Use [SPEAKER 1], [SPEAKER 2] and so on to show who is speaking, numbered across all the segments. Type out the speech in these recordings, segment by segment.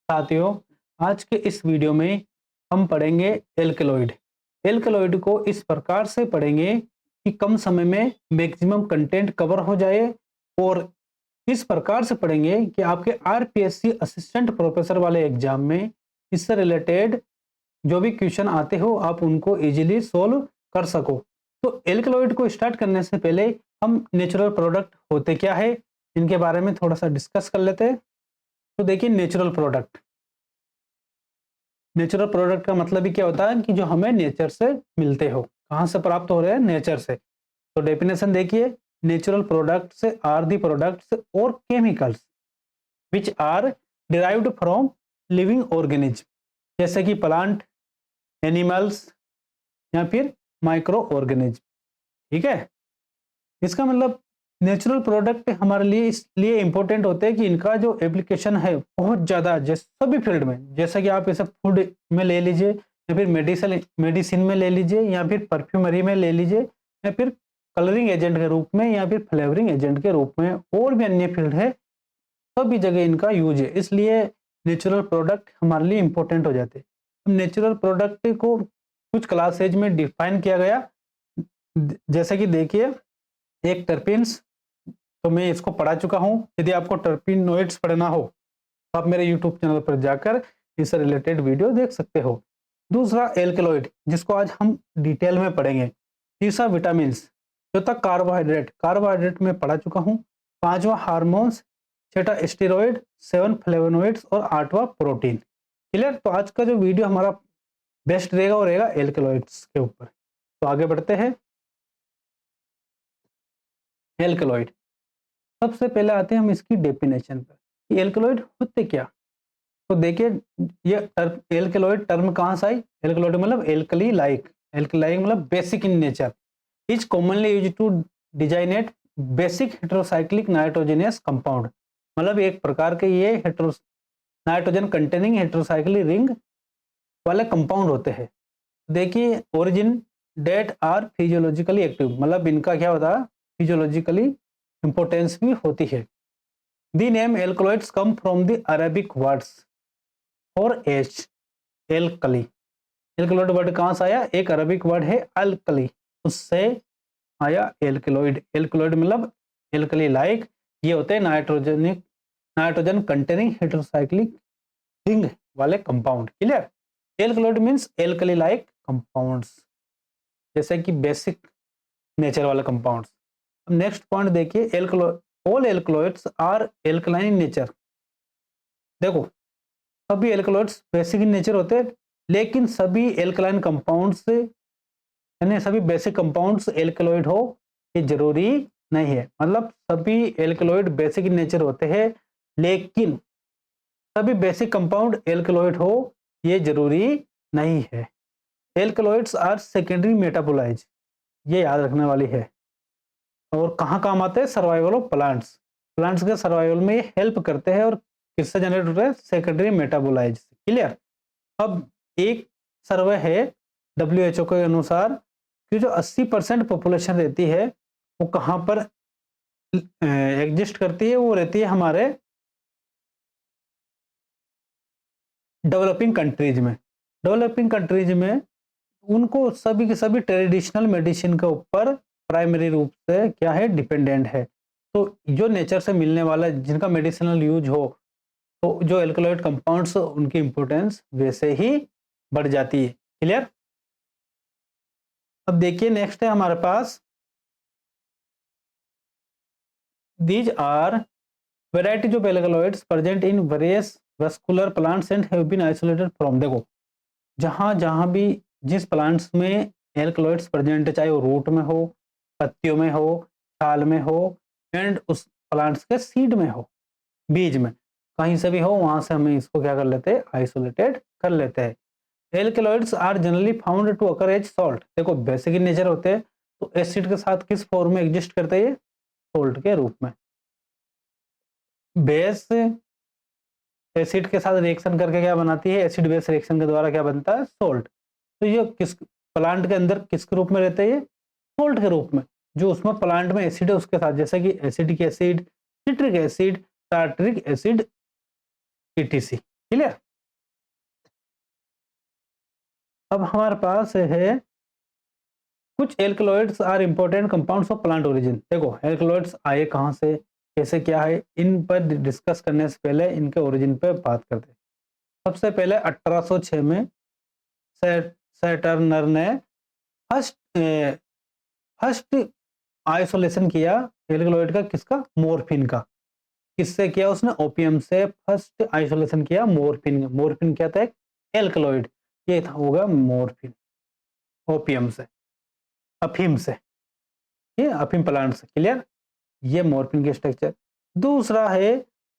[SPEAKER 1] साथियों, आज के इस वीडियो में हम पढ़ेंगे एल्केलॉइड। एल्केलॉइड को इस प्रकार से पढ़ेंगे कि कम समय में मैक्सिमम कंटेंट कवर हो जाए और इस प्रकार से पढ़ेंगे कि आपके आरपीएससी असिस्टेंट प्रोफेसर वाले एग्जाम में इससे रिलेटेड जो भी क्वेश्चन आते हो आप उनको इजीली सोल्व कर सको। तो एल्केलॉइड को स्टार्ट करने से पहले हम नेचुरल प्रोडक्ट होते क्या है इनके बारे में थोड़ा सा डिस्कस कर लेते हैं। तो देखिए, नेचुरल प्रोडक्ट का मतलब ही क्या होता है कि जो हमें नेचर से मिलते हो। कहाँ से प्राप्त हो रहे हैं? नेचर से। तो डेफिनेशन देखिए, natural products are the products और chemicals which are derived from living organism, जैसे कि प्लांट, एनिमल्स या फिर माइक्रो ऑर्गेनिज्म। ठीक है, इसका मतलब नेचुरल प्रोडक्ट हमारे लिए इसलिए इंपॉर्टेंट होते हैं कि इनका जो एप्लीकेशन है बहुत ज़्यादा, जैसे सभी फील्ड में, जैसे कि आप इसे फूड में ले लीजिए या फिर मेडिसिन में ले लीजिए या फिर परफ्यूमरी में ले लीजिए या फिर कलरिंग एजेंट के रूप में या फिर फ्लेवरिंग एजेंट के रूप में, और भी अन्य फील्ड है, सभी जगह इनका यूज है। इसलिए नेचुरल प्रोडक्ट हमारे लिए इंपॉर्टेंट हो जाते हैं। नेचुरल प्रोडक्ट को कुछ क्लासेज में डिफाइन किया गया, जैसे कि देखिए, एक टर्पिन्स, तो मैं इसको पढ़ा चुका हूं। यदि आपको टर्पिनोइड्स पढ़ना हो तो आप मेरे यूट्यूब चैनल पर जाकर इससे रिलेटेड वीडियो देख सकते हो। दूसरा एल्केलॉइड, जिसको आज हम डिटेल में पढ़ेंगे। तीसरा विटामिन्स। चौथा कार्बोहाइड्रेट, कार्बोहाइड्रेट में पढ़ा चुका हूँ। पांचवा हार्मोन्स, छठा स्टेरॉइड, 7 फ्लेवोनोइड्स और आठवां प्रोटीन। क्लियर? तो आज का जो वीडियो हमारा बेस्ट रहेगा वो रहेगा एल्केलॉइड्स के ऊपर। तो आगे बढ़ते हैं। एल्केलॉइड, सबसे पहले आते हैं हम इसकी डेफिनेशन पर। एल्केलॉइड होते क्या? तो देखिए, ये एल्केलॉइड टर्म कहाँ से आई? एल्केलॉइड मतलब एल्कली लाइक, एल्कली लाइक मतलब basic in nature, is commonly used to designate basic heterocyclic nitrogenous compound. मतलब एक प्रकार के ये नाइट्रोजन कंटेनिंग हेटेरोसाइक्लिक रिंग वाले कंपाउंड होते हैं। देखिए, origin that are physiologically active, मतलब इनका क्या होता है, फिजियोलॉजिकली इंपोर्टेंस भी होती है। The name alkaloids come from the Arabic words और एच, एल्कली। एल्कलॉइड वर्ड कहाँ से आया? एक अरबिक वर्ड है अल्कली, उससे आया एल्कलॉइड। एल्कलॉइड मतलब एल्कली लाइक, ये होते हैं नाइट्रोजन कंटेनिंग हेटेरोसाइक्लिक रिंग वाले compound. Clear? Alkaloid means alkali like compounds, जैसे कि बेसिक नेचर वाले कंपाउंड्स। नेक्स्ट पॉइंट देखिए, all alkaloids are alkaline in nature. देखो, सभी एल्कलॉइड्स बेसिक इन नेचर होते हैं, लेकिन सभी एल्कलाइन कंपाउंड्स यानी सभी बेसिक कंपाउंड्स एल्कलॉइड हो ये जरूरी नहीं है। मतलब सभी एल्कलॉइड बेसिक इन नेचर होते हैं, लेकिन सभी बेसिक कंपाउंड एल्कलॉइड हो ये जरूरी नहीं है। एल्कलॉइड्स आर सेकेंडरी मेटाबोलाइज, ये याद रखने वाली है। और कहाँ काम आते हैं? सर्वाइवल ऑफ प्लांट्स, प्लांट्स के सर्वाइवल में ये हेल्प करते हैं। और किससे जनरेट होते हैं? Secondary metabolise. क्लियर? अब एक सर्वे है WHO के अनुसार कि जो 80% पॉपुलेशन रहती है वो कहाँ पर एग्जिस्ट करती है? वो रहती है हमारे डेवलपिंग कंट्रीज में। डेवलपिंग कंट्रीज में उनको सभी के सभी ट्रेडिशनल मेडिसिन के ऊपर प्राइमरी रूप से क्या है? डिपेंडेंट है। तो जो नेचर से मिलने वाला जिनका मेडिसिनल यूज हो, तो जो एल्कलॉइड कंपाउंड्स उनकी इंपोर्टेंस वैसे ही बढ़ जाती है। क्लियर? अब देखिए, नेक्स्ट है हमारे पास, these are varieties of alkaloids present in various vascular plants and have been isolated from. देखो, जहां जहां भी जिस प्लांट्स में एल्कलॉइड्स प्रेजेंट है, चाहे वो रूट में हो, पत्तियों में हो, छाल में हो, एंड उस प्लांट्स के सीड में हो, बीज में, कहीं से भी हो, वहां से हमें इसको क्या कर लेते हैं? आइसोलेटेड कर लेते हैं। Alkaloids are generally found to occur as salt. देखो, बेसिक इन नेचर होते हैं, तो एसिड के साथ किस फॉर्म में एग्जिस्ट करते हैं? सॉल्ट के रूप में। बेस एसिड के साथ रिएक्शन करके क्या बनाती है? एसिड बेस रिएक्शन के द्वारा क्या बनता है? सॉल्ट। तो ये किस प्लांट के अंदर किसके रूप में रहते हैं? सॉल्ट के रूप में। जो उसमें प्लांट में एसिड है उसके साथ, जैसे कि acidic acid, citric acid, tartaric acid, etc। Clear. अब हमारे पास है कुछ alkaloids are important compounds of plant origin. देखो एल्कलॉइड्स आए कहाँ से, कैसे क्या है, इन पर डिस्कस करने से पहले इनके ओरिजिन पे बात करते हैं। सबसे पहले 1806 में सैटर्नर ने फर्स्ट फर्स्ट आइसोलेशन किया एल्कलॉइड का, किसका, मॉर्फिन का। किससे किया उसने, ओपियम से फर्स्ट आइसोलेशन किया मॉर्फिन। मॉर्फिन क्या था, एक एल्कलॉइड, ये था होगा मॉर्फिन। ओपियम से, अफीम से, ये अफीम प्लांट से। क्लियर, ये मॉर्फिन के स्ट्रक्चर। दूसरा है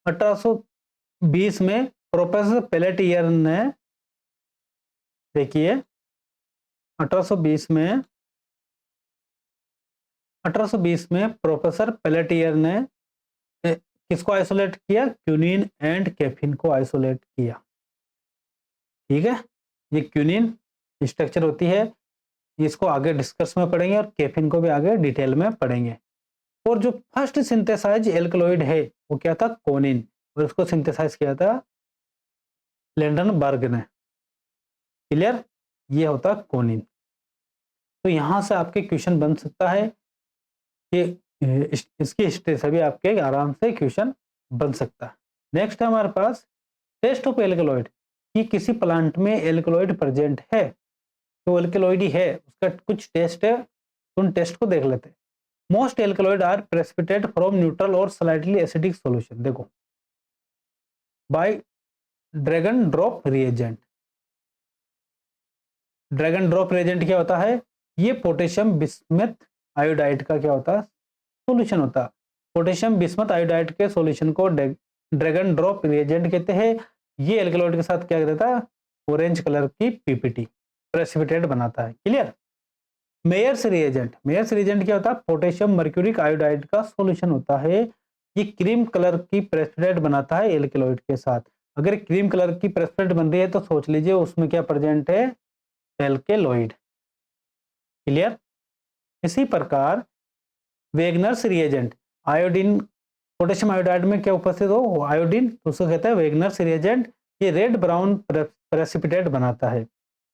[SPEAKER 1] 1820 में प्रोफेसर पेलेटियर ने, देखिए 1820 में 1820 में प्रोफेसर पेलेटियर ने किसको आइसोलेट किया, क्यूनिन एंड कैफीन को आइसोलेट किया। ठीक है, ये क्यूनिन स्ट्रक्चर होती है, इसको आगे डिस्कस में पढ़ेंगे, और कैफीन को भी आगे डिटेल में पढ़ेंगे। और जो फर्स्ट सिंथेसाइज एल्कलॉइड है वो क्या था, कोनिन, और उसको सिंथेसाइज किया था लेंडनबर्ग ने। क्लियर, ये होता कोनिन। तो यहां से आपके क्वेश्चन बन सकता है कि इसकी हिस्ट्री से भी आपके आराम से क्वेश्चन बन सकता है। नेक्स्ट है हमारे पास टेस्ट ऑफ एल्कलॉइड, कि किसी प्लांट में एल्कलॉइड प्रेजेंट है, तो एल्कलॉइड ही है, उसका कुछ टेस्ट है, उन टेस्ट को देख लेते हैं। Most alkaloid are precipitate from neutral और स्लाइटली एसिडिक सॉल्यूशन। देखो by dragon drop reagent. Dragon drop reagent क्या होता है, ये पोटेशियम बिस्मथ आयोडाइड का क्या होता है, सॉल्यूशन होता है। पोटेशियम बिस्मथ आयोडाइड के सॉल्यूशन को ड्रैगन ड्रॉप रिएजेंट कहते हैं। ये एल्कलॉइड के साथ क्या देता है, ऑरेंज कलर की पीपीटी प्रेसिपिटेट बनाता है। Clear. Mayer's reagent, Mayer's reagent क्या होता है, पोटेशियम मर्क्यूरिक आयोडाइड का सॉल्यूशन होता है। ये क्रीम कलर की प्रेसिपिटेट बनाता है एल्कलॉइड के साथ। अगर क्रीम कलर की प्रेसिपिटेट बन रही है तो सोच लीजिए उसमें क्या प्रेजेंट है, एल्केलॉइड। क्लियर। इसी प्रकार वेगनर्स रिएजेंट, आयोडीन, पोटेशियम आयोडाइड में क्या उपस्थित हो, आयोडीन, तो उसको कहते हैं वेगनर्स रिएजेंट। ये रेड ब्राउन प्रेसिपिटेट बनाता है।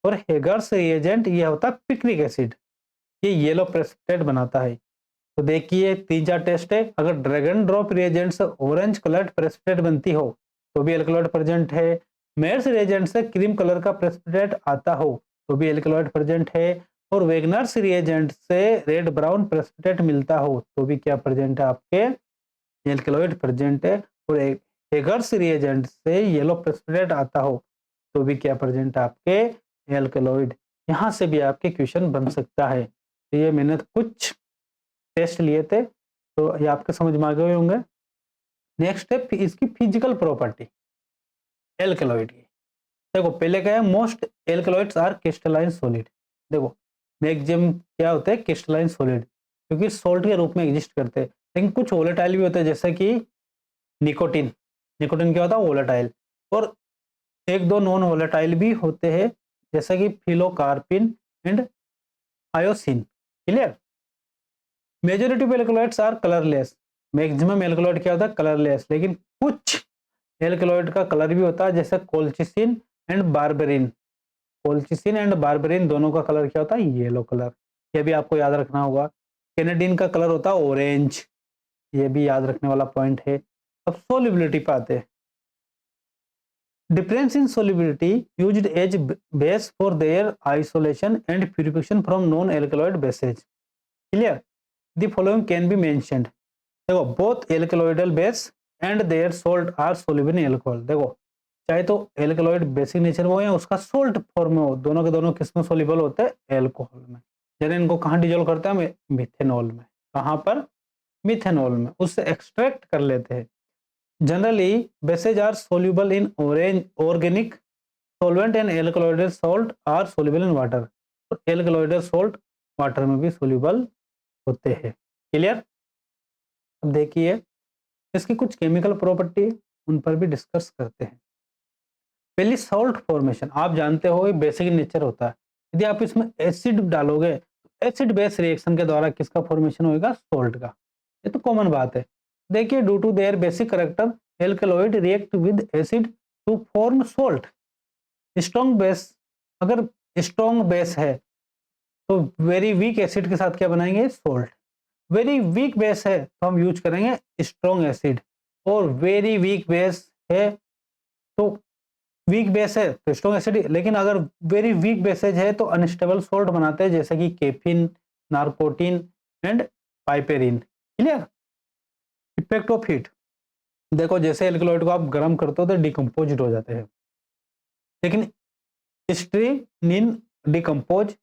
[SPEAKER 1] और हेगर्स रिएजेंट ये होता है पिक्रिक एसिड, ये येलो प्रेसिपिटेट बनाता है। तो देखिए 3-4 टेस्ट है, अगर ड्रैगन ड्रॉप रिएजेंट से ऑरेंज कलर्ड प्रेसिपिटेट बनती हो तो भी एल्कलॉइड प्रेजेंट है। मेयर्स रिएजेंट से क्रीम कलर का प्रेसिपिटेट आता हो तो भी एल्कलॉइड प्रेजेंट है। और वेगनर्स रिएजेंट से रेड ब्राउन प्रेसिपिटेट मिलता हो तो भी क्या प्रेजेंट है, आपके एल्कलॉइड प्रेजेंट है। और हेगर्स रिएजेंट से येलो प्रेसिपिटेट आता हो तो भी क्या प्रेजेंट है, आपके एल्कलॉइड। यहाँ से भी आपके क्वेश्चन बन सकता है। तो ये मैंने कुछ टेस्ट लिए थे, तो ये आपके समझ में आ गए होंगे। नेक्स्ट है इसकी फिजिकल प्रॉपर्टी एल्कलॉइड की। देखो पहले क्या है, most alkaloids are crystalline solid. देखो मैक्सिमम क्या होते हैं, क्रिस्टलाइन सॉलिड, क्योंकि सॉल्ट के रूप में एग्जिस्ट करते हैं। लेकिन कुछ वोलेटाइल भी होते हैं, जैसे कि निकोटिन। निकोटिन क्या होता है, वोलेटाइल। और एक दो नॉन वोलेटाइल भी होते हैं, जैसे कि pilocarpine and hyoscine. Clear. Majority of alkaloids are colourless. Maximum alkaloid क्या होता है, कलरलेस। लेकिन कुछ एल्कलॉइड का कलर भी होता है, जैसे कोल्चिसिन एंड बार्बेरिन। कोल्चिसिन एंड बार्बेरिन दोनों का कलर क्या होता है, येलो कलर। ये भी आपको याद रखना होगा। कैनेडिन का कलर होता है ऑरेंज, ये भी याद रखने वाला पॉइंट है। अब सोलिबिलिटी पे आते हैं। Difference in solubility used as base for their isolation and purification from non alkaloid bases. Clear. The following can be mentioned. देखो both alkaloidal base and their salt are soluble in alcohol. देखो चाहे तो alkaloid basic nature हो या उसका salt form में हो, दोनों के दोनों किस में सोल्यूबल होते हैं, एल्कोहल में। जैसे इनको कहाँ डिजोल्व करते हैं, मिथेनॉल में। कहाँ पर, मिथेनॉल में, उससे एक्सट्रैक्ट कर लेते हैं। Generally bases are soluble in organic solvent and alkaloidal salt are soluble in water. और एल्कलॉइडल सॉल्ट वाटर में भी सोल्यूबल होते हैं। क्लियर। अब देखिए इसकी कुछ केमिकल प्रॉपर्टी, उन पर भी डिस्कस करते हैं। पहली सॉल्ट फॉर्मेशन, आप जानते हो ये बेसिक नेचर होता है। यदि आप इसमें एसिड डालोगे तो एसिड बेस रिएक्शन के द्वारा किसका फॉर्मेशन होगा, सॉल्ट का। ये तो कॉमन बात है। देखिए due to their basic character alkaloid react with acid to form salt. Strong base, अगर स्ट्रॉन्ग बेस है तो वेरी वीक एसिड के साथ क्या बनाएंगे, सोल्ट। वेरी वीक बेस है तो हम यूज करेंगे स्ट्रॉन्ग एसिड, और वेरी वीक बेस है तो वीक बेस है तो स्ट्रॉन्ग एसिड। लेकिन अगर वेरी वीक बेसेज है तो अनस्टेबल सोल्ट बनाते हैं, जैसे कि caffeine, narcotine and piperine. Clear. Effect of heat, देखो जैसे एल्कलॉइड को आप गर्म करते हो तो डिकम्पोज हो जाते हैं, लेकिन स्ट्रीनिन डिकम्पोज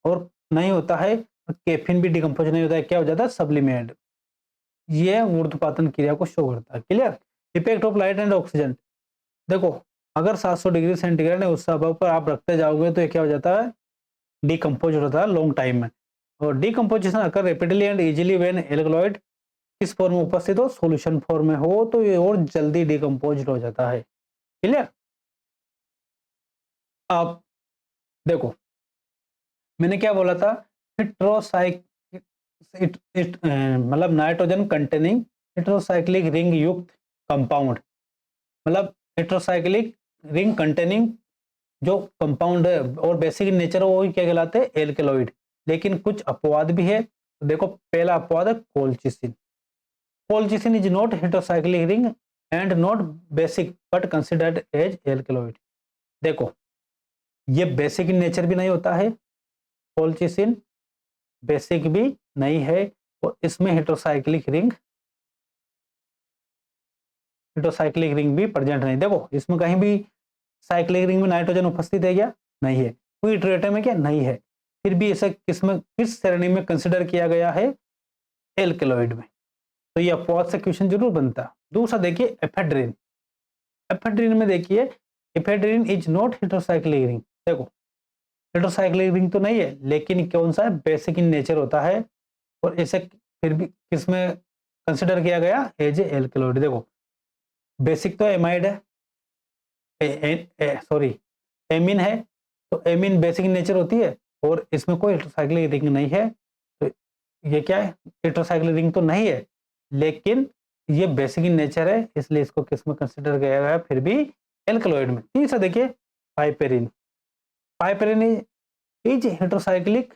[SPEAKER 1] और नहीं होता है, केफिन भी डिकम्पोज नहीं होता है, क्या हो जाता है, सब्लिमेट। ये ऊर्ध्वपातन क्रिया को शो करता है। Clear. Effect of light and oxygen, देखो अगर 700 डिग्री सेंटीग्रेड है उस सतह पर आप रखते जाओगे तो ये क्या हो जाता है, डिकम्पोज होता है लॉन्ग टाइम में। और decomposition occur rapidly and easily when alkaloid किस फॉर्म में उपस्थित हो, सॉल्यूशन फॉर्म में हो तो ये और जल्दी डिकम्पोज हो जाता है। क्लियर। अब देखो मैंने क्या बोला था, हेट्रोसाइक मतलब नाइट्रोजन कंटेनिंग हेट्रोसाइक्लिक रिंग युक्त कंपाउंड, मतलब हेट्रोसाइक्लिक रिंग कंटेनिंग जो कंपाउंड है और बेसिक इन नेचर वो क्या कहलाते हैं, एल्केलॉइड। लेकिन कुछ अपवाद भी है, तो देखो पहला अपवाद है colchicine. Colchicine is not heterocyclic ring and not basic but considered as alkaloid. देखो ये बेसिक इन नेचर भी नहीं होता है, कोलचिसिन बेसिक भी नहीं है, और इसमें हेट्रोसाइक्लिक रिंग भी प्रेजेंट नहीं। देखो इसमें कहीं भी साइक्लिक रिंग में नाइट्रोजन उपस्थित है क्या, नहीं है। कोई इटरेटर में क्या, नहीं है। फिर भी इसे किस श्रेणी में कंसिडर किया गया है, एल्केलॉइड में। तो ये अपवाद से क्वेश्चन जरूर बनता। दूसरा देखिए एफेड्रिन। एफेड्रिन में देखिए ephedrine is not heterocyclic ring. देखो हेट्रोसाइक्लिक रिंग तो नहीं है, लेकिन कौन सा है, बेसिक इन नेचर होता है, और इसे फिर भी किसमें कंसिडर किया गया, एज ए एल्केलॉइड। देखो बेसिक तो एमाइड है, सॉरी एमीन है, तो एमीन बेसिक इन नेचर होती है, और इसमें कोई हेट्रोसाइक्लिक रिंग नहीं है, तो ये क्या है, हेट्रोसाइक्लिक रिंग तो नहीं है, लेकिन ये बेसिक इन नेचर है, इसलिए इसको किस में कंसिडर किया गया है, फिर भी एल्कलॉइड में। तीसरा देखिए पाइपेरिन। पाइपेरिन इज हेट्रोसाइक्लिक,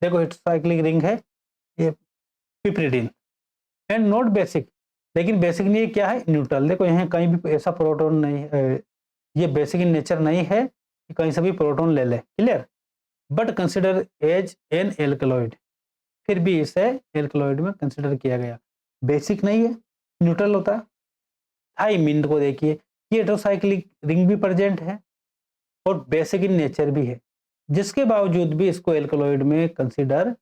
[SPEAKER 1] देखो हेट्रोसाइक्लिक रिंग है ये पिपरिडिन, एंड नॉट बेसिक, लेकिन बेसिक नहीं है, क्या है, न्यूट्रल। देखो यहाँ कहीं भी ऐसा प्रोटॉन नहीं है, ये बेसिक इन नेचर नहीं है कि कहीं से भी प्रोटॉन ले ले। Clear. But consider as an alkaloid, फिर भी इसे एल्कलॉइड में कंसिडर किया गया। बेसिक नहीं है, न्यूट्रल होता है। थाइमिन को देखिए, ये हेट्रोसाइक्लिक रिंग भी प्रेजेंट है और बेसिक इन नेचर भी है, जिसके बावजूद भी इसको एल्कलॉइड में कंसिडर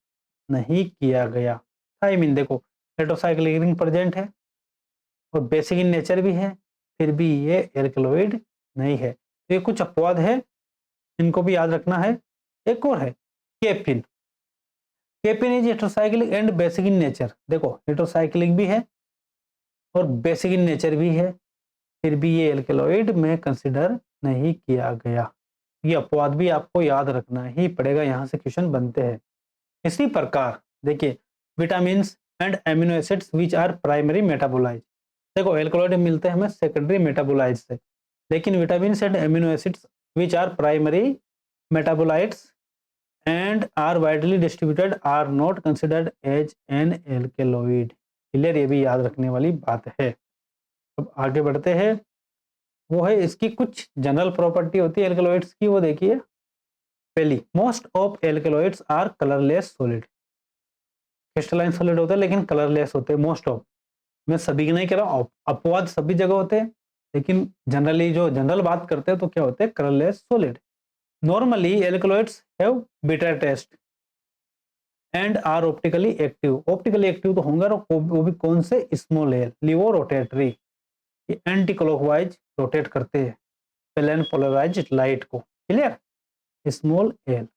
[SPEAKER 1] नहीं किया गया। थाइमिन देखो हेट्रोसाइक्लिक रिंग प्रेजेंट है और बेसिक इन नेचर भी है, फिर भी ये एल्कलॉइड नहीं है। तो ये कुछ अपवाद है, इनको भी याद रखना है। एक और है caffeine. Caffeine is heterocyclic and basic in nature. देखो हेट्रोसाइक्लिक भी है और बेसिक इन नेचर भी है, फिर भी ये एल्केलॉइड में कंसिडर नहीं किया गया। ये अपवाद भी आपको याद रखना ही पड़ेगा, यहाँ से क्वेश्चन बनते हैं। इसी प्रकार देखिए vitamin and amino acids which are primary metabolise. देखो एल्कलॉइड मिलते हैं हमें सेकेंडरी मेटाबोलाइट से, लेकिन vitamin and amino acids which are primary metabolites and are widely distributed are not considered as an alkaloid. Clear, ये भी याद रखने वाली बात है। अब आगे बढ़ते हैं, वो है इसकी कुछ जनरल प्रॉपर्टी होती है एल्केलॉइड्स की, वो देखिए। पहली, most of alkaloids are colourless solid. Crystalline solid होते हैं लेकिन कलरलेस होते हैं, मोस्ट ऑफ। मैं सभी की नहीं कह रहा हूँ, अपवाद सभी जगह होते हैं, लेकिन जनरली जो जनरल बात करते हैं तो क्या होते हैं, colourless solid. Normally alkaloids have bitter taste and are optically active. Optically active तो होंगे, वो भी कौन से, स्मॉल एल लिवो रोटेटरी, ये एंटी क्लॉकवाइज रोटेट करते हैं प्लेन पोलराइज्ड लाइट को। Clear. Small L.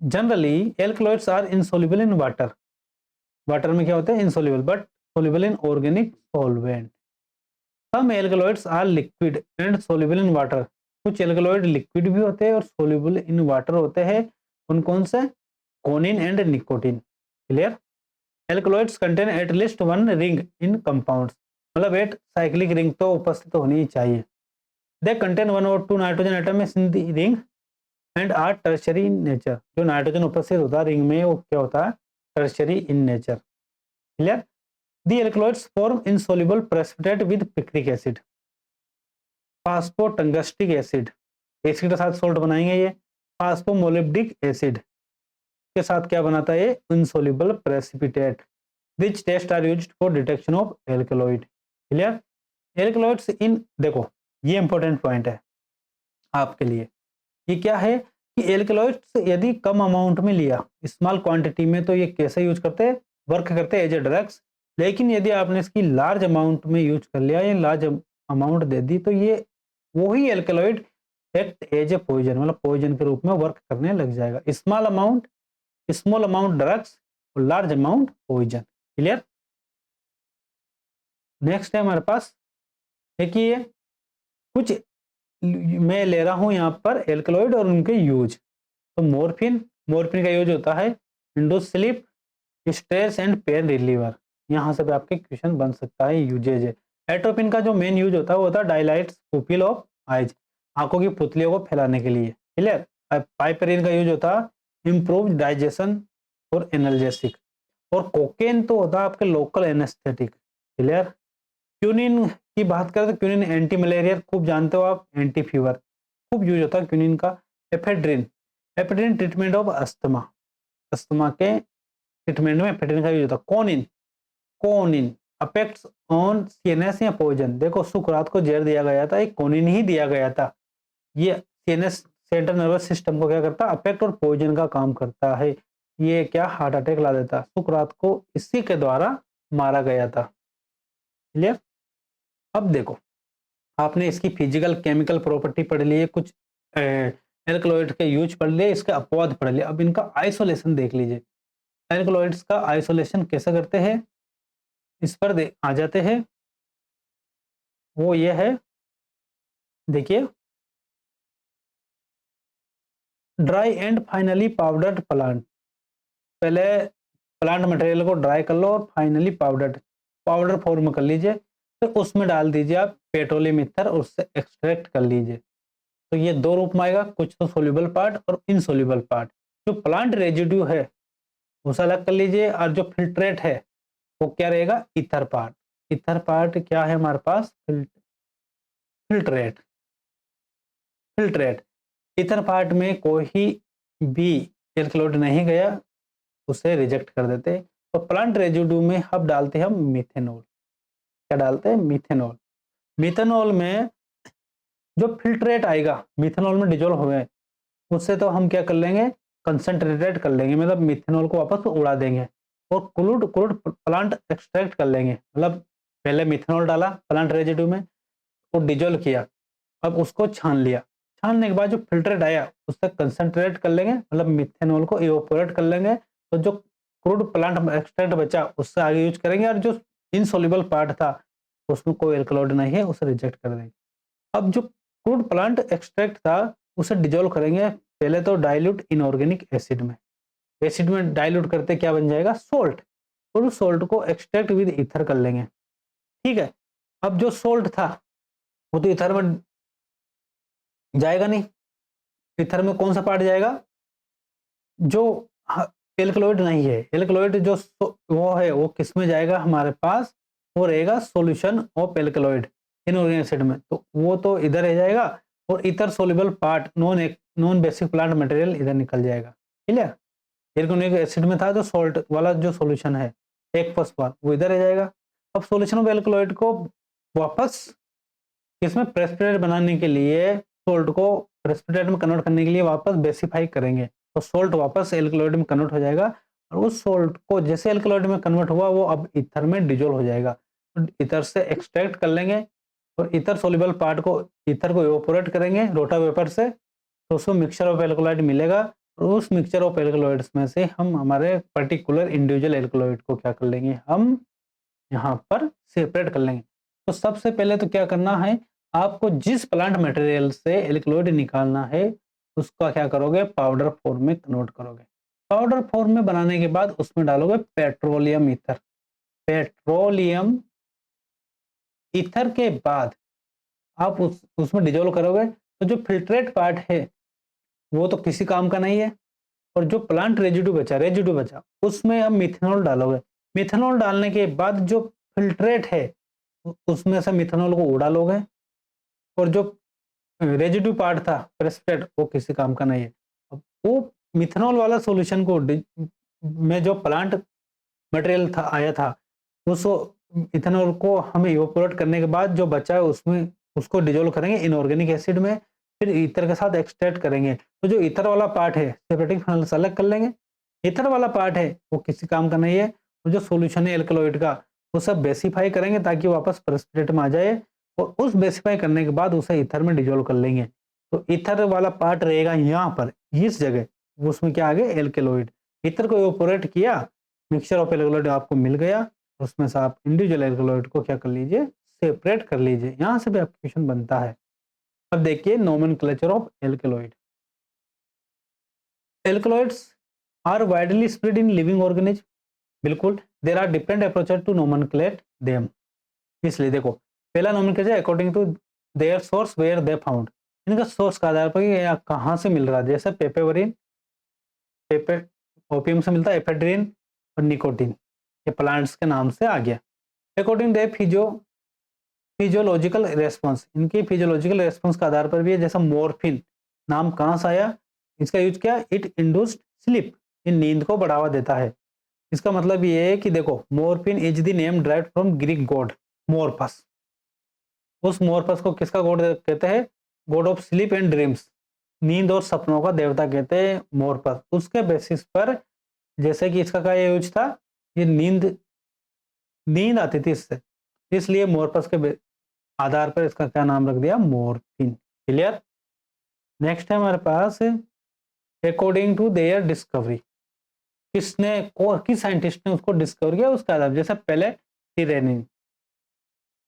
[SPEAKER 1] Generally alkaloids are insoluble in water. Water में क्या होते हैं, insoluble, but soluble in organic solvent. Some alkaloids are liquid and soluble in water. कुछ alkaloid liquid भी होते हैं और सोल्युबल इन वाटर होते हैं। उन कौन से, coniine and nicotine. Clear. Alkaloids contain at least one ring in compounds, मतलब 8 साइक्लिक रिंग तो उपस्थित होनी ही चाहिए। दे कंटेन 1 और 2 nitrogen atoms in the ring and are tertiary in nature. जो नाइट्रोजन उपस्थित होता है रिंग में वो क्या होता है, tertiary in nature. Clear. The alkaloids form insoluble precipitate with picric acid, phosphotungstic acid, acid के साथ सोल्ट बनाएंगे ये। फास्फोमोलिब्डिक एसिड के साथ क्या बनाता है ये, insoluble precipitate. Which test are used for detection of alkaloid. Clear. Alkaloids in, देखो ये इंपॉर्टेंट पॉइंट है आपके लिए। ये क्या है कि एल्कलॉइड्स यदि कम अमाउंट में लिया, स्मॉल क्वांटिटी में, तो ये कैसे यूज करते हैं, वर्क करते हैं एज ए ड्रग्स। लेकिन यदि आपने इसकी लार्ज अमाउंट में यूज कर लिया या लार्ज अमाउंट दे दी तो ये वही alkaloid act as a poison, मतलब पॉइजन के रूप में वर्क करने लग जाएगा। स्मॉल अमाउंट ड्रग्स और large amount poison. Clear. Next है हमारे पास, देखिए कुछ मैं ले रहा हूं यहाँ पर एल्कलॉइड और उनके यूज। तो मॉर्फिन का यूज होता है Indo sleep, stress and pain reliever. यहाँ से भी आपके क्वेश्चन बन सकता है यूजेज है। एट्रोपिन का जो मेन यूज होता है वो होता है डायलाइट्स पुपिल ऑफ आइज, आंखों की पुतलियों को फैलाने के लिए। क्लियर। पाइपरिन का यूज होता है इम्प्रूव डाइजेशन और एनर्जेसिक। और कोकेन तो होता है आपके लोकल एनेस्थेटिक। क्लियर। क्यूनिन की बात करें तो क्यूनिन एंटी मलेरिया, खूब जानते हो आप, एंटी फीवर खूब यूज होता है क्यूनिन का। एफेड्रिन ट्रीटमेंट ऑफ अस्थमा के ट्रीटमेंट में एफेड्रिन का यूज होता है। कोनिन अफेक्ट्स ऑन सीएनएस या पॉइजन। देखो सुकरात को जहर दिया गया था, एक कोनिन ही दिया गया था। ये सीएनएस सेंट्रल नर्वस सिस्टम को क्या करता है, अफेक्ट और पॉइजन का काम करता है। ये क्या हार्ट अटैक ला देता। सुकरात को इसी के द्वारा मारा गया था। क्लियर। अब देखो आपने इसकी फिजिकल केमिकल प्रॉपर्टी पढ़ ली है, कुछ एल्कलॉइड के यूज पढ़ लिए, इसके अपवाद पढ़ लिए। अब इनका आइसोलेशन देख लीजिए। एल्कलॉइड्स का आइसोलेशन कैसे करते हैं, इस पर आ जाते हैं। वो ये है, देखिए dry and finally powdered plant. पहले प्लांट मटेरियल को ड्राई कर लो और फाइनली पाउडर फॉर्म कर लीजिए। फिर उसमें डाल दीजिए आप पेट्रोलियम ईथर और उससे एक्सट्रैक्ट कर लीजिए। तो ये दो रूप में आएगा, कुछ तो सोल्यूबल पार्ट और इनसोल्यूबल पार्ट। जो प्लांट रेजिड्यू है उसे अलग कर लीजिए, और जो फिल्ट्रेट है वो क्या रहेगा, ईथर पार्ट। ईथर पार्ट क्या है हमारे पास, फिल्ट्रेट। ईथर पार्ट में कोई भी एल्कलॉइड नहीं गया, उसे रिजेक्ट कर देते। तो प्लांट रेजिड्यू में अब डालते हैं हम मिथेनॉल। क्या डालते हैं, मिथेनॉल। मिथेनॉल में जो फिल्ट्रेट आएगा मिथेनॉल में डिजोल्व हो गए, उससे तो हम क्या कर लेंगे, कंसंट्रेटेड कर लेंगे, मतलब मिथेनॉल को वापस उड़ा देंगे और क्रूड प्लांट एक्सट्रैक्ट कर लेंगे। मतलब पहले मिथेनॉल डाला प्लांट रेजिड्यू में, वो डिजोल्व किया, अब उसको छान लिया। छानने के बाद जो फिल्ट्रेट आया उससे कंसंट्रेट कर लेंगे, मतलब मिथेनॉल को इवोपोरेट कर लेंगे। तो जो क्रूड प्लांट एक्सट्रैक्ट बचा उससे आगे यूज करेंगे, और जो इनसॉल्युबल पार्ट था उसमें कोई एल्कलॉइड नहीं है उसे रिजेक्ट कर देंगे। अब जो क्रूड प्लांट एक्सट्रैक्ट था उसे डिजोल्व करेंगे, पहले तो डाइल्यूट इनऑर्गेनिक एसिड में डाइल्यूट करते क्या बन जाएगा, सोल्ट। और उस सोल्ट को एक्सट्रैक्ट विद ईथर कर लेंगे। ठीक है। अब जो सोल्ट था वो तो ईथर में जाएगा नहीं। ईथर में कौन सा पार्ट जाएगा, जो एल्कलॉइड नहीं है। एल्कलॉइड जो वो है वो किस में जाएगा हमारे पास, वो रहेगा solution of alkaloid inorganic acid में। तो वो तो इधर रह जाएगा, और इधर soluble part non basic plant material इधर निकल जाएगा। क्लियर। एल्कलॉइक एसिड में था जो सॉल्ट वाला जो सॉल्यूशन है एक फॉस्फोर, वो इधर रह जाएगा। अब सॉल्यूशन ऑफ एल्कलॉइड को वापस किसमें, प्रेसिपिटेट बनाने के लिए, सोल्ट को प्रेसिपिटेट में कन्वर्ट करने के लिए वापस बेसिफाई करेंगे। तो सोल्ट वापस एल्कलॉइड में कन्वर्ट हो जाएगा, और उस सोल्ट को जैसे एल्कलॉइड में कन्वर्ट हुआ वो अब ईथर में डिजोल्व हो जाएगा। तो ईथर से एक्सट्रैक्ट कर लेंगे, और ईथर सोल्यूबल पार्ट को, ईथर को इवोपोरेट करेंगे रोटा वेपर से, तो उसको मिक्सचर ऑफ एल्कलॉइड मिलेगा। और उस मिक्सचर ऑफ एल्कलॉइड्स में से हम हमारे पर्टिकुलर इंडिविजुअल एल्कलॉइड को क्या कर लेंगे, हम यहाँ पर सेपरेट कर लेंगे। तो सबसे पहले तो क्या करना है, आपको जिस प्लांट मटेरियल से एल्कलॉइड निकालना है उसका क्या करोगे, पाउडर फॉर्म में कन्वर्ट करोगे। पाउडर फॉर्म में बनाने के बाद उसमें डालोगे पेट्रोलियम ईथर। पेट्रोलियम ईथर के बाद आप उसमें डिजोल्व करोगे तो जो फिल्ट्रेट पार्ट है वो तो किसी काम का नहीं है, और जो प्लांट रेजिड्यू बचा उसमें आप मिथेनॉल डालोगे। मिथेनॉल डालने के बाद जो फिल्ट्रेट है उसमें से मिथेनॉल को उड़ालोगे, और जो रेजिड्यू पार्ट था प्रेसिपिटेट वो किसी काम का नहीं है। अब वो मिथेनॉल वाला सॉल्यूशन को में जो प्लांट मटेरियल था आया था उस इथेनॉल को हम इवोपोरेट करने के बाद जो बचा है उसमें उसको डिजोल्व करेंगे इनऑर्गेनिक एसिड में, फिर ईथर के साथ एक्सट्रैक्ट करेंगे। तो जो ईथर वाला पार्ट है सेपरेटिंग फिनल से अलग कर लेंगे, ईथर वाला पार्ट है वो किसी काम का नहीं है, और जो सोल्यूशन है एल्कलॉइड का वो सब बेसिफाई करेंगे ताकि वापस प्रेसिपिटेट में आ जाए, और उस बेसिफाई करने के बाद उसे ईथर में डिजोल्व कर लेंगे। तो ईथर वाला पार्ट रहेगा यहाँ पर इस जगह, उसमें क्या आ गया एल्केलॉइड। ईथर को इवोपोरेट किया, मिक्सचर ऑफ एल्कलॉइड आपको मिल गया, उसमें से आप इंडिविजुअल एल्कलॉइड को क्या कर लीजिए सेपरेट कर लीजिए। यहाँ से भी आपका क्वेश्चन बनता है। अब देखिए nomenclature of alkaloid. Alkaloids are widely spread in living organism, बिल्कुल there are different approaches to nomenclate them. इसलिए देखो पहला nomenclature according to their source where they found, इनका सोर्स के आधार पर ये कहाँ से मिल रहा है, जैसे पेपेवरिन पेपे ओपियम से मिलता है, एफेड्रिन और निकोटीन ये प्लांट्स के नाम से आ गया। अकॉर्डिंग टू फिजियोलॉजिकल रेस्पॉन्स, इनकी फिजियोलॉजिकल रेस्पॉन्स के आधार पर भी है, जैसा मोरफिन नाम कहाँ से आया, इसका यूज क्या, इट इंड्यूस्ड स्लीप, ये नींद को बढ़ावा देता है। इसका मतलब ये है कि देखो morphine is the name derived from Greek god Morpheus, उस मोरपस को किसका गॉड कहते हैं, god of sleep and dreams, नींद और सपनों का देवता कहते हैं मोरपस। उसके बेसिस पर जैसे कि इसका क्या यूज था, ये नींद आती थी इससे, इसलिए मोरपस के आधार पर इसका क्या नाम रख दिया, मोरफिन। क्लियर। नेक्स्ट है हमारे पास अकॉर्डिंग टू देयर डिस्कवरी, किसने और किस साइंटिस्ट ने उसको डिस्कवर किया उसका आधार, जैसे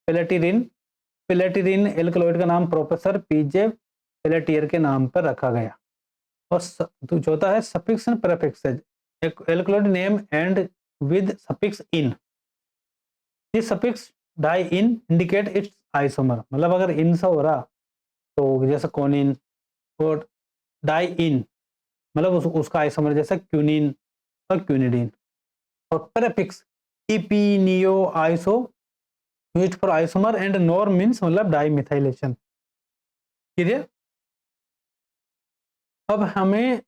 [SPEAKER 1] पेलेटिरिन पेलेटिरिन एल्कलॉइड का नाम प्रोफेसर पीजे पेलेटियर के नाम पर रखा गया। और तो चौथा है suffix and prefix, alkaloid name end with suffix in, this suffix die in indicate its isomer, मतलब अगर इन से हो रहा तो जैसे कोनिन, और डाई इन मतलब उसका आइसोमर जैसे क्यूनिन और क्यूनिडीन, और प्रेफिक्स इपिनियो iso used for isomer and nor means मतलब डाइमिथाइलेशन। क्लियर। अब हमें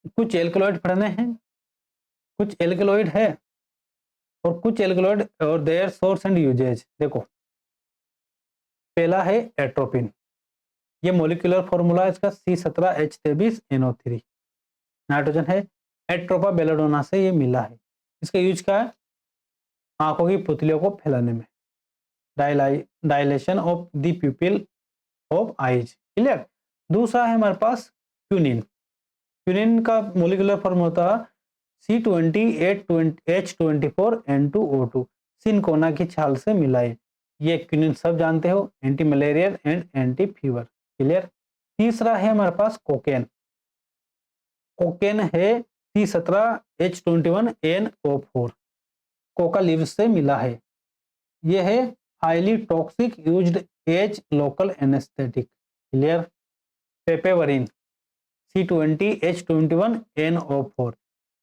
[SPEAKER 1] कुछ एल्कलॉइड पढ़ने हैं, कुछ एल्कलॉइड है और कुछ एल्कलॉइड और देयर सोर्स एंड यूजेज। देखो पहला है एट्रोपिन, ये मोलिकुलर फॉर्मूला इसका C17H23NO3, नाइट्रोजन है, एट्रोपा बेलाडोना से ये मिला है। इसका यूज क्या है, आंखों की पुतलियों को फैलाने में, dilation of the प्यूपिल of eyes. Clear. दूसरा है हमारे पास क्यूनिन, क्यूनिन का मोलिकुलर फॉर्म होता है C28H24N2O2, सिनकोना की छाल से मिला है। ये क्यूनिन सब जानते हो, anti malarial and anti fever. Clear. तीसरा है हमारे पास कोकेन, कोकेन है C17H21NO4, कोका लीव्स से मिला है। ये है highly toxic used as local anaesthetic. Clear. Papaverine C20H21NO4,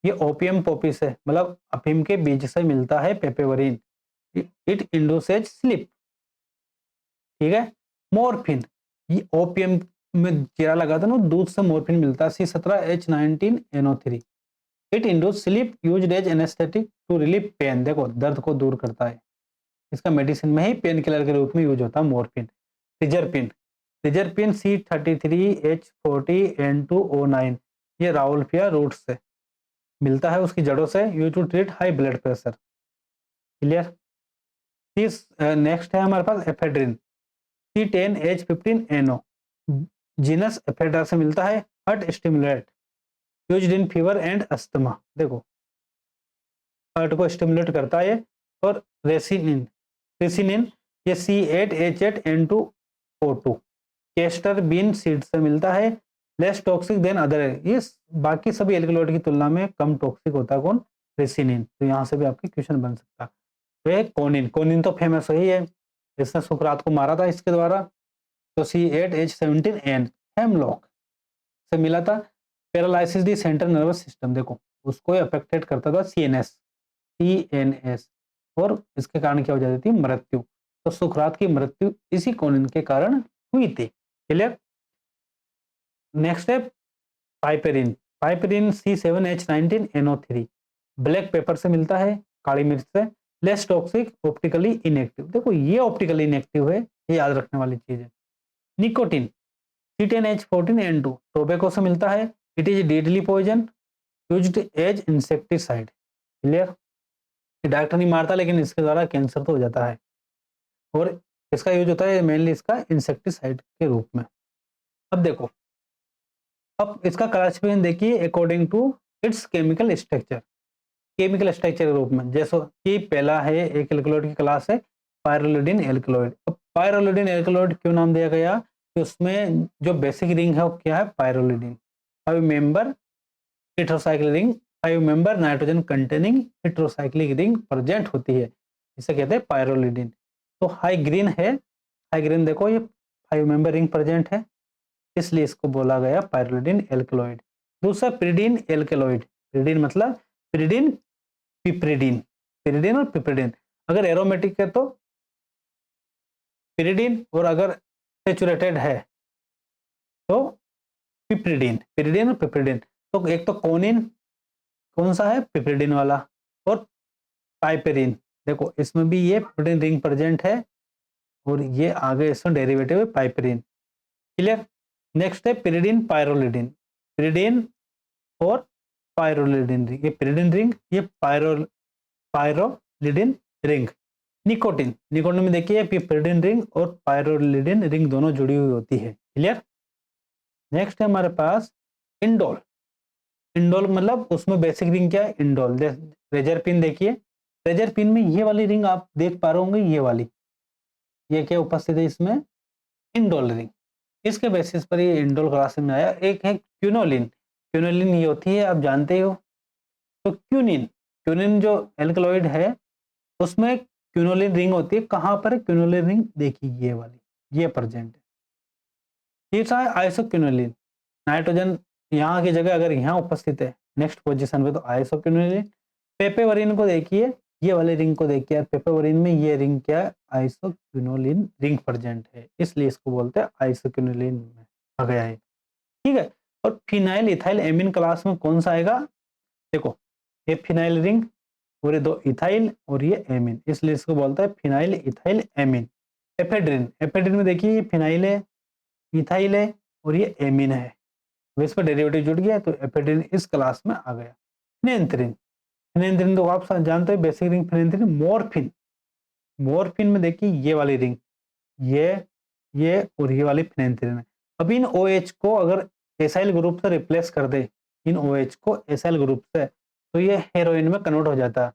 [SPEAKER 1] ये ओपियम पोपिस है, मतलब अफीम के बीज से मिलता है पेपेवरिन, इट इंड्यूसेज स्लीप। ठीक है। मोरफिन, ये ओपियम में जीरा लगा था ना, दूध से मोरफिन मिलता है C17H19NO3, it induce sleep used as anaesthetic to relieve pain, देखो दर्द को दूर करता है, इसका मेडिसिन में ही पेन किलर के रूप में यूज होता है मोरफिन। रिजरपिन, रिजरपिन C33H40N2O9, ये राउल्फिया रूट से मिलता है, उसकी जड़ों से, use to treat high blood pressure. Clear. Next है हमारे पास एफेड्रिन C10H15NO, जीनस एफेड्रा से मिलता है, heart stimulate used in fever and asthma, देखो हार्ट को स्टिमुलेट करता है। और रेसिनिन रेसिनिन ये C8H8N2O2, केस्टर बीन सीड से मिलता है, लेस टॉक्सिक देन अदर, ये बाकी सभी एल्कलॉइड की तुलना में कम टॉक्सिक होता है कौन, रेसिनिन। तो यहाँ से भी आपके क्वेश्चन बन सकता है। तो कोनिन, कोनिन तो फेमस ही है, इसने सुकरात को मारा था इसके द्वारा, तो C8H17N हेमलॉक से मिला था। Paralysis the central nervous system, देखो उसको अफेक्टेड करता था सीएनएस, और इसके कारण क्या हो जाती थी, मृत्यु। तो सुकरात की मृत्यु इसी कोनिन के कारण हुई थी। क्लियर। नेक्स्ट है पाइपेरिन। पाइपेरिन C7H19NO3 ब्लैक पेपर से मिलता है, काली मिर्च से। Less toxic, optically inactive. देखो ये ऑप्टिकली इनएक्टिव है, ये याद रखने वाली चीज है। निकोटिन C10H14N2 टोबैको से मिलता है। It is deadly poison used as insecticide. Clear. Doctor नहीं मारता, लेकिन इसके द्वारा कैंसर तो हो जाता है, और इसका यूज होता है मेनली इसका इंसेक्टिसाइड के रूप में। अब देखो, अब इसका क्लासिफिकेशन देखिए according to its chemical structure. Chemical structure के रूप में, जैसे कि पहला है एक एल्कलॉइड की क्लास है पायरोलिडिन एल्कलॉइड। अब पायरोलिडिन एल्कलॉइड क्यों नाम दिया गया, कि उसमें जो बेसिक रिंग है वो क्या है, पायरोलिडिन। 5 member heterocyclic ring, 5 member nitrogen containing heterocyclic ring present होती है, इसे कहते हैं पायरोलिडिन। तो हाई ग्रीन है, हाई ग्रीन देखो ये 5 मेंबर रिंग प्रेजेंट है, इसलिए इसको बोला गया पायरोलिडिन एल्कलॉइड। दूसरा पिरिडीन एल्कलॉइड। पिरिडीन मतलब पिरिडीन, पिप्रिडीन, पिरिडीन और पिप्रिडीन। अगर एरोमेटिक है तो पिरिडीन, और अगर सेचुरेटेड है तो पिप्रिडीन। पिरिडीन और पिप्रिडीन। तो एक तो कोनिन कौन सा है, पिप्रिडीन वाला, और पाइपेरिन। देखो इसमें भी ये पिप्रिडीन रिंग प्रेजेंट है, और ये आगे इसमें डेरिवेटिव है पाइपेरिन। क्लियर। नेक्स्ट है पिरिडीन पायरोलिडिन। पिरिडीन और पायरोलिडिन रिंग, ये पिरिडीन रिंग, ये पायरोलिडिन रिंग। निकोटिन, निकोटिन में देखिए पिरिडीन रिंग और पायरोलिडिन रिंग दोनों जुड़ी हुई होती है। क्लियर। नेक्स्ट है हमारे पास इंडोल। इंडोल मतलब उसमें बेसिक रिंग क्या है, इंडोल। रेजर पिन देखिए, रेजर पिन में ये वाली रिंग आप देख पा रहे होंगे, ये वाली, ये क्या उपस्थित है इसमें, इंडोल रिंग। इसके बेसिस पर ये इंडोल क्लास में आया। एक है क्यूनोलिन। क्यूनोलिन ये होती है, आप जानते हो। तो क्यूनिन, क्यूनिन जो एल्कलॉइड है उसमें क्यूनोलिन रिंग होती है। कहाँ पर है क्यूनोलिन रिंग, देखिए ये वाली, ये प्रेजेंट है। तीसरा है आइसोक्यूनोलिन। नाइट्रोजन यहाँ की जगह अगर यहाँ उपस्थित है नेक्स्ट पोजीशन पे, तो आइसोक्यूनोलिन। पेपेवरिन को देखिए, ये वाले रिंग को देखिए, पेपेवरिन में ये रिंग क्या है, आइसोक्यूनोलिन रिंग प्रेजेंट है, इसलिए इसको बोलते हैं आइसोक्यूनोलिन में आ गया है। ठीक है। और फिनाइल इथाइल एमिन क्लास में कौन सा आएगा, देखो ये फिनाइल रिंग, और ये 2 इथाइल और ये एमिन, इसलिए इसको बोलता है phenyl ethyl amine. Ephedrine, ephedrine में देखिए ये फिनाइल है, इथाइल है, और ये एमिन है, इस पर डेरिवेटिव जुड़ गया, तो एफेड्रिन इस क्लास में आ गया। फिनेंथ्रीन, फिनेंथ्रीन तो आप जानते हैं basic ring phenanthrene. Morphine, morphine में देखिए ये वाली रिंग, ये और ये वाली फिनेंथ्रीन है। अब इन OH को अगर एसाइल ग्रुप से रिप्लेस कर दे, इन OH को एसाइल ग्रुप से, तो ये हेरोइन में कन्वर्ट हो जाता है,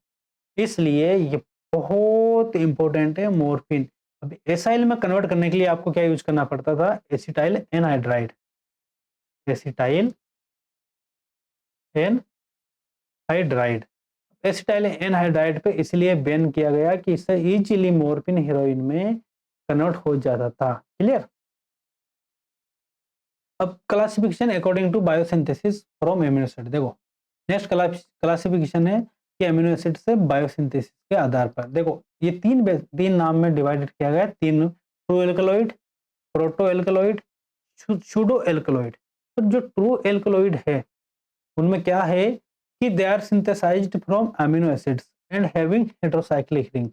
[SPEAKER 1] इसलिए ये बहुत इंपॉर्टेंट है मॉर्फिन। अब एसाइल में कन्वर्ट करने के लिए आपको क्या यूज करना पड़ता था, acetyl anhydride, acetyl anhydride. Acetyl anhydride पे इसलिए बैन किया गया कि इससे इजीली मॉर्फिन हीरोइन में कन्वर्ट हो जाता था। क्लियर। अब classification according to biosynthesis from amino acid. देखो नेक्स्ट क्लासिफिकेशन है कि एमिनो एसिड से बायोसिंथेसिस के आधार पर, देखो ये तीन नाम में डिवाइडेड किया गया है, तीन, true alkaloid, proto alkaloid, pseudo alkaloid. तो जो ट्रू एल्कलॉइड है उनमें क्या है कि they are synthesised from amino acids and having heterocyclic ring.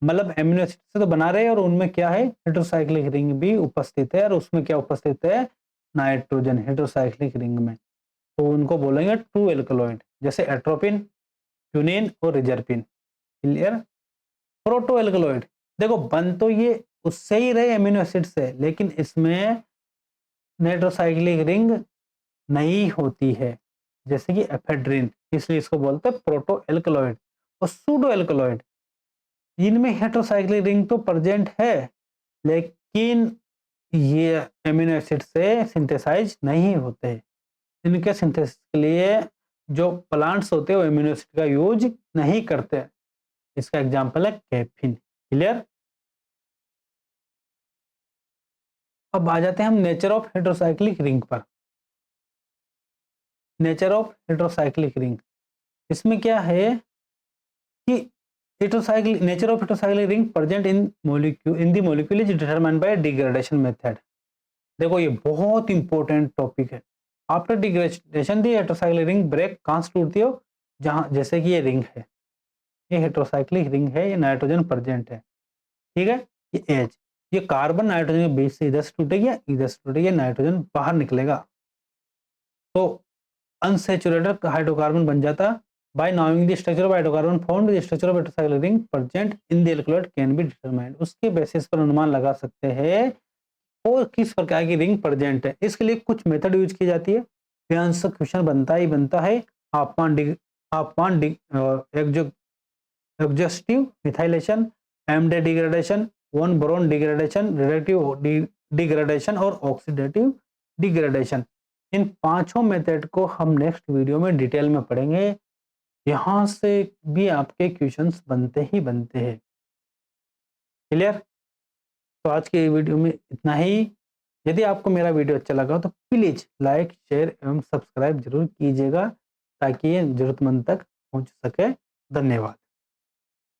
[SPEAKER 1] मतलब एमिनो एसिड से तो बना रहे हैं, और उनमें क्या है, हेटेरोसाइक्लिक रिंग भी उपस्थित है, और उसमें क्या उपस्थित है, नाइट्रोजन हेटेरोसाइक्लिक रिंग में, तो उनको बोलेंगे ट्रू एल्कलॉइड, जैसे एट्रोपिन, क्यूनिन और रिजरपिन। क्लियर। प्रोटो एल्कलॉइड, देखो बन तो ये उससे ही रहे एमिनो एसिड से, लेकिन इसमें नाइट्रोसाइक्लिक रिंग नहीं होती है, जैसे कि एफेड्रिन, इसलिए इसको बोलते हैं प्रोटो एल्कलॉइड। और सूडो एल्कलॉइड, इनमें हेटेरोसाइक्लिक रिंग तो प्रेजेंट है, लेकिन ये एमिनो एसिड से सिंथेसाइज नहीं होते। इनके सिंथेसिस के लिए जो प्लांट्स होते हैं वो एमिनो एसिड का यूज नहीं करते। इसका एग्जांपल है कैफीन। क्लियर। अब आ जाते हैं हम नेचर ऑफ हेटेरोसाइक्लिक रिंग पर। नेचर ऑफ हेटेरोसाइक्लिक रिंग, इसमें क्या है कि heterocyclic nature of heterocyclic ring present in the molecule is determined by degradation method. देखो ये बहुत इंपॉर्टेंट टॉपिक है। After degradation the heterocyclic ring break कहाँ से टूटती हो, जहाँ जैसे कि ये रिंग है, ये हेटेरोसाइक्लिक रिंग है, ये नाइट्रोजन प्रेजेंट है, ठीक है, ये एच, ये कार्बन नाइट्रोजन के बीच से इधर से टूटेगी या इधर से टूटेगी, नाइट्रोजन बाहर निकलेगा, तो अनसैचुरेटेड हाइड्रोकार्बन बन जाता। By knowing the structure of hydrocarbon formed the structure of heterocyclic ring present in the एल्कोहॉइड कैन बी डिटरमाइंड। उसके बेसिस पर अनुमान लगा सकते हैं और किस प्रकार की रिंग प्रेजेंट है। इसके लिए कुछ मेथड यूज की जाती है, क्वेश्चन बनता ही बनता है। आपमान exhaustive methylation, Emde degradation, von Braun degradation, reductive degradation और ऑक्सीडेटिव डिग्रेडेशन। इन पांचों मेथड को हम नेक्स्ट वीडियो में डिटेल में पढ़ेंगे। यहां से भी आपके क्वेश्चंस बनते ही बनते हैं। क्लियर? तो आज के वीडियो में इतना ही। यदि आपको मेरा वीडियो अच्छा लगा तो प्लीज लाइक, शेयर एवं सब्सक्राइब जरूर कीजिएगा ताकि ये जरूरतमंद तक पहुंच सके। धन्यवाद।